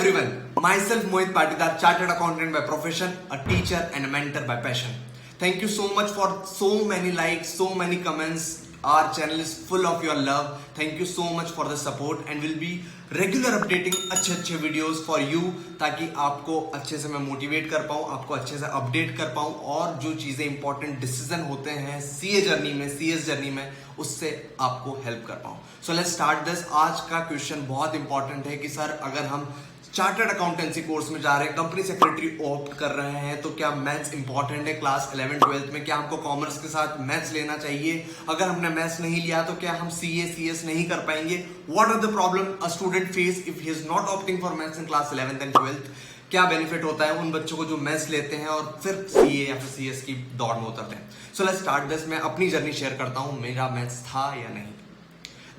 everyone, myself Mohit Patidar, chartered accountant by profession, a teacher and a mentor by passion. Thank you so much for so many likes, so many comments. Our channel is full of your love. Thank you so much for the support and we'll be regular updating अच्छे videos for you, ताकि आपको अच्छे से मैं motivate कर पाऊँ, आपको अच्छे से अपडेट कर पाऊँ और जो चीज़ें इंपॉर्टेंट डिसीजन होते हैं सीए जर्नी में, सीएस जर्नी में, उससे आपको हेल्प कर पाऊँ. So let's start this. आज का क्वेश्चन बहुत इंपॉर्टेंट है कि सर अगर हम चार्टर्ड अकाउंटेंसी कोर्स में जा रहे हैं, कंपनी सेक्रेटरी ऑप्ट कर रहे हैं, तो क्या मैथ्स इंपॉर्टेंट है क्लास 11-12 में? क्या हमको कॉमर्स के साथ मैथ्स लेना चाहिए? अगर हमने मैथ्स नहीं लिया तो क्या हम सीए सीएस नहीं कर पाएंगे? What are the problem a student face if he is not opting for maths in class 11th and 12th? क्या बेनिफिट होता है उन बच्चों को जो मैथ्स लेते हैं और फिर सीए या फिर सीएस की दौड़ में उतरते हैं? So let's start this. मैं अपनी जर्नी शेयर करता हूं, मेरा मैथ्स था या नहीं.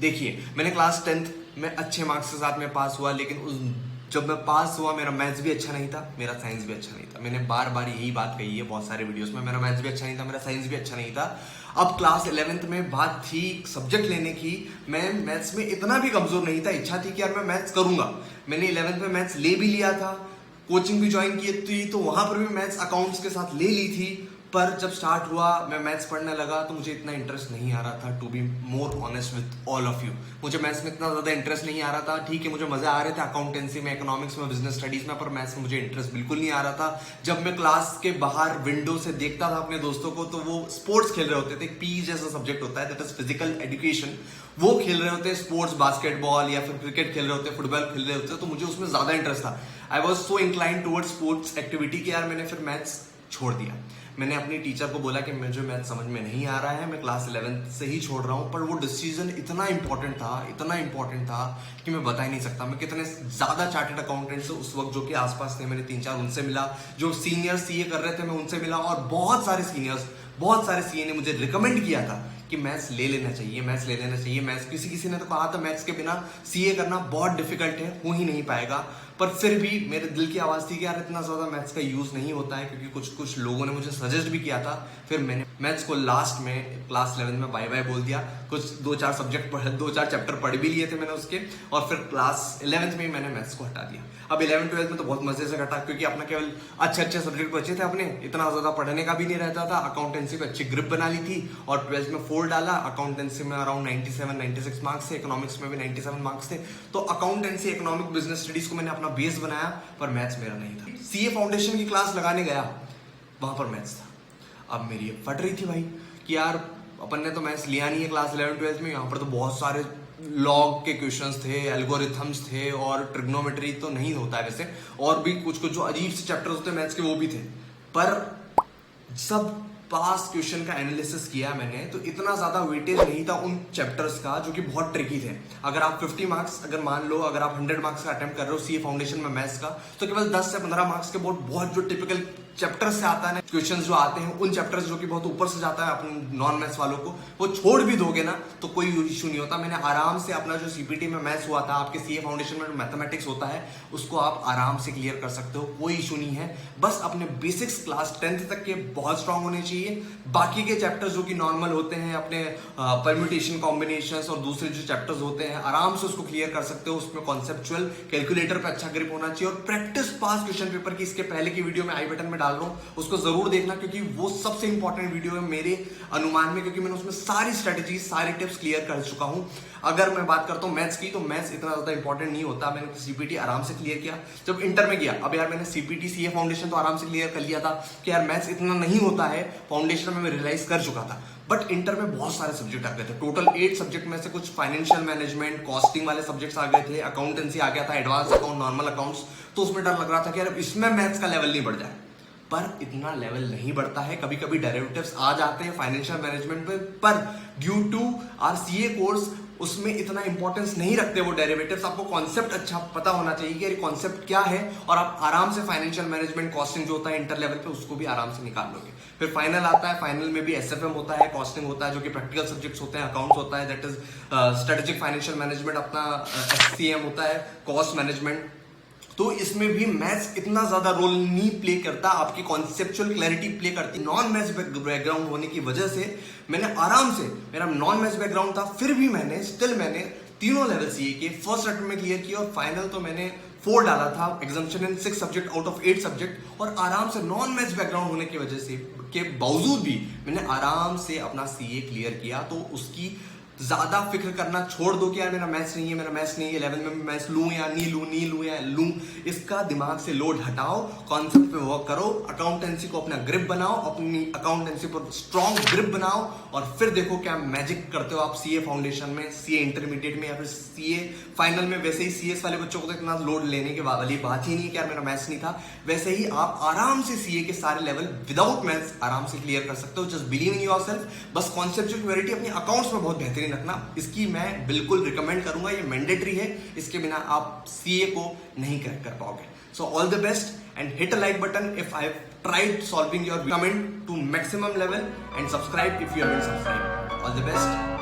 देखिए, मैंने क्लास 10th में अच्छे मार्क्स के साथ में पास हुआ, लेकिन जब मैं पास हुआ मेरा मैथ्स भी अच्छा नहीं था, मेरा साइंस भी अच्छा नहीं था. मैंने बार बार यही बात कही है बहुत सारे वीडियोस में, मेरा मैथ्स भी अच्छा नहीं था, मेरा साइंस भी अच्छा नहीं था. अब क्लास 11th में बात थी सब्जेक्ट लेने की. मैं मैथ्स में इतना भी कमजोर नहीं था, इच्छा थी कि यार मैं मैथ्स करूंगा. मैंने 11th में मैथ्स ले भी लिया था, कोचिंग भी ज्वाइन की थी, तो वहां पर भी मैथ्स अकाउंट्स के साथ ले ली थी. पर जब स्टार्ट हुआ, मैं मैथ्स पढ़ने लगा, तो मुझे इतना इंटरेस्ट नहीं आ रहा था. To be more honest with all of you, मुझे मैथ्स में इतना ज्यादा इंटरेस्ट नहीं आ रहा था. ठीक है, मुझे मजा आ रहे थे अकाउंटेंसी में, इकोनॉमिक्स में, बिजनेस स्टडीज में, पर मैथ्स में मुझे इंटरेस्ट बिल्कुल नहीं आ रहा था. जब मैं क्लास के बाहर विंडो से देखता था अपने दोस्तों को, तो वो स्पोर्ट्स खेल रहे होते थे. पी जैसा सब्जेक्ट होता है, दैट इज फिजिकल एजुकेशन, वो खेल रहे होते हैं स्पोर्ट्स, बास्केटबॉल या फिर क्रिकेट खेल रहे होते, फुटबॉल खेल रहे होते, तो मुझे उसमें ज्यादा इंटरेस्ट था. I was so incline towards sports activity कि यार मैंने फिर मैथ्स छोड़ दिया. मैंने अपनी टीचर को बोला कि मुझे मैथ समझ में नहीं आ रहा है, मैं क्लास 11th से ही छोड़ रहा हूँ. पर वो डिसीजन इतना इंपॉर्टेंट था कि मैं बता ही नहीं सकता. मैं कितने ज्यादा चार्टर्ड अकाउंटेंट्स उस वक्त जो कि आसपास थे, मैंने 3-4 उनसे मिला, जो सीनियर सीए कर रहे थे मैं उनसे मिला, और बहुत सारे सीए ने मुझे रिकमेंड किया था कि मैथ्स ले लेना चाहिए. मैथ्स किसी ने तो कहा था मैथ्स के बिना सीए करना बहुत डिफिकल्ट है, हो ही नहीं पाएगा. पर फिर भी मेरे दिल की आवाज थी कि यार इतना ज्यादा मैथ्स का यूज नहीं होता है, क्योंकि कुछ लोगों ने मुझे सजेस्ट भी किया था. फिर मैंने मैथ्स को लास्ट में क्लास 11 में बाय बाय बोल दिया. कुछ 2-4 चैप्टर पढ़ भी लिए थे मैंने उसके, और फिर क्लास 11th में मैंने मैथ्स को हटा दिया. अब 11-12 में तो बहुत मजे से कटा, क्योंकि अपना केवल अच्छे सब्जेक्ट बचे थे अपने, इतना ज्यादा पढ़ने का भी नहीं रहता था. अकाउंटेंसी पे अच्छी ग्रिप बना ली थी और 12th में 4 डाला. अकाउंटेंसी में अराउंड 97-96 मार्क्स थे, इकोनॉमिक्स में भी 97 मार्क्स थे. तो अकाउंटेंसी, इकोनॉमिक, बिजनेस स्टडीज को मैंने अपना बेस बनाया, पर मैथ्स मेरा नहीं था. सीए फाउंडेशन की क्लास लगाने गया, वहां पर मैथ्स था. अब मेरी फट रही थी भाई कि यार अपन ने तो मैथ्स लिया नहीं है क्लास 11-12 में. यहाँ पर तो बहुत सारे लॉग के क्वेश्चंस थे, एल्गोरिथम्स थे, और ट्रिग्नोमेट्री तो नहीं होता है वैसे, और भी कुछ जो अजीब से चैप्टर्स होते हैं मैथ्स के, वो भी थे. पर सब पास क्वेश्चन का एनालिसिस किया मैंने, तो इतना ज्यादा वेटेज नहीं था उन चैप्टर्स का जो कि बहुत ट्रिकी थे. अगर आप 50 मार्क्स, अगर मान लो अगर आप 100 मार्क्स का अटेम्प्ट कर रहे हो सीए फाउंडेशन में मैथ्स का, तो केवल 10 से 15 मार्क्स के बहुत जो टिपिकल चैप्टर्स से आता है ना, क्वेश्चंस जो आते हैं, उन चैप्टर्स जो कि बहुत ऊपर से जाता है अपन नॉन मैथ्स वालों को, वो छोड़ भी दोगे ना तो कोई इशू नहीं होता. मैंने आराम से अपना जो सीपीटी में मैथ्स हुआ था, आपके सीए फाउंडेशन में जो मैथमेटिक्स होता है, उसको आप आराम से क्लियर कर सकते हो, कोई इशू नहीं है. बस अपने बेसिक्स क्लास 10th तक के बहुत स्ट्रांग होने चाहिए. बाकी के चैप्टर्स जो कि नॉर्मल होते हैं, अपने परम्यूटेशन, कॉम्बिनेशंस और दूसरे जो चैप्टर्स होते हैं, आराम से उसको क्लियर कर सकते हो. उसमें कॉन्सेप्चुअल, कैलकुलेटर पे अच्छा ग्रिप होना चाहिए, और प्रैक्टिस पास क्वेश्चन पेपर की इसके पहले की वीडियो में आई बटन में डाल रहा हूं, उसको जरूर देखना, क्योंकि वो सबसे इंपॉर्टेंट वीडियो है मेरे अनुमान में, क्योंकि मैंने उसमें सारी स्ट्रेटेजी, सारे टिप्स क्लियर कर चुका हूं. अगर मैं बात करता हूं मैथ्स की, तो मैथ्स इतना ज्यादा इंपॉर्टेंट नहीं होता. मैंने सीपीटी आराम से क्लियर किया जब इंटर में गया. अब यार मैंने सीपीटी, सीए फाउंडेशन तो आराम से क्लियर कर लिया था कि यार मैथ्स इतना नहीं होता है, फाउंडेशन में मैं रियलाइज कर चुका था. बट इंटर में बहुत सारे सब्जेक्ट आ गए थे. टोटल 8 सब्जेक्ट में से कुछ फाइनेंशियल मैनेजमेंट, कॉस्टिंग वाले सब्जेक्ट्स आ गए थे, अकाउंटेंसी आ गया था, एडवांस अकाउंट, नॉर्मल अकाउंट्स. तो उसमें डर लग रहा था कि यार इसमें मैथ्स का लेवल नहीं बढ़ जाए. पर इतना लेवल नहीं बढ़ता है. कभी कभी डेरिवेटिव्स आ जाते हैं फाइनेंशियल मैनेजमेंट में, पर due to our CA course उसमें इतना इंपॉर्टेंस नहीं रखते वो डेरिवेटिव्स. आपको कॉन्सेप्ट अच्छा पता होना चाहिए कि कॉन्सेप्ट क्या है, और आप आराम से फाइनेंशियल मैनेजमेंट, कॉस्टिंग जो होता है इंटर लेवल पे, उसको भी आराम से निकाल लोगे. फिर फाइनल आता है, फाइनल में भी एसएफएम होता है, कॉस्टिंग होता है, जो कि प्रैक्टिकल सब्जेक्ट्स होते हैं, अकाउंट्स होता है, that is strategic financial management, अपना एचसीएम होता है, कॉस्ट मैनेजमेंट. तो इसमें भी मैथ्स इतना ज्यादा रोल नहीं प्ले करता, आपकी कॉन्सेप्चुअल क्लैरिटी प्ले करती. नॉन मैथ्स बैकग्राउंड होने की वजह से मैंने आराम से, मेरा नॉन मैथ्स बैकग्राउंड था, फिर भी मैंने तीनों लेवल सीए के फर्स्ट अटेम्प्ट में क्लियर किया, और फाइनल तो मैंने 4 डाला था, exemption in 6 subject out of 8 subject, और आराम से नॉन मैथ्स बैकग्राउंड होने की वजह से के बावजूद भी मैंने आराम से अपना सीए क्लियर किया। तो उसकी ज्यादा फिक्र करना छोड़ दो कि यार मेरा मैथ्स नहीं है, मेरा मैथ्स नहीं है, 11 में मैथ्स लूं या नहीं लूं, नहीं लूं या लूं। इसका दिमाग से लोड हटाओ, कॉन्सेप्ट पे वर्क करो, अकाउंटेंसी को अपना ग्रिप बनाओ, अपनी अकाउंटेंसी पर स्ट्रॉन्ग ग्रिप बनाओ, और फिर देखो क्या मैजिक करते हो आप सीए फाउंडेशन में, सीए इंटरमीडिएट में, या फिर सीए फाइनल में। वैसे ही सीएस वाले बच्चों को तो इतना लोड लेने के वाली बात ही नहीं कि यार मेरा मैथ्स नहीं था। वैसे ही आप आराम से सीए के सारे लेवल विदाउट मैथ्स आराम से क्लियर कर सकते हो। Just believe in yourself. बस कॉन्सेप्चुअल क्लैरिटी अपनी अकाउंट्स में बहुत बेहतरीन रखना, इसकी मैं बिल्कुल रिकमेंड करूंगा, ये मैंडेटरी है, इसके बिना आप सीए को नहीं क्रैक कर पाओगे। So all the best and hit a like button if I have tried solving your comment to maximum level, and subscribe if you haven't subscribed. All the best.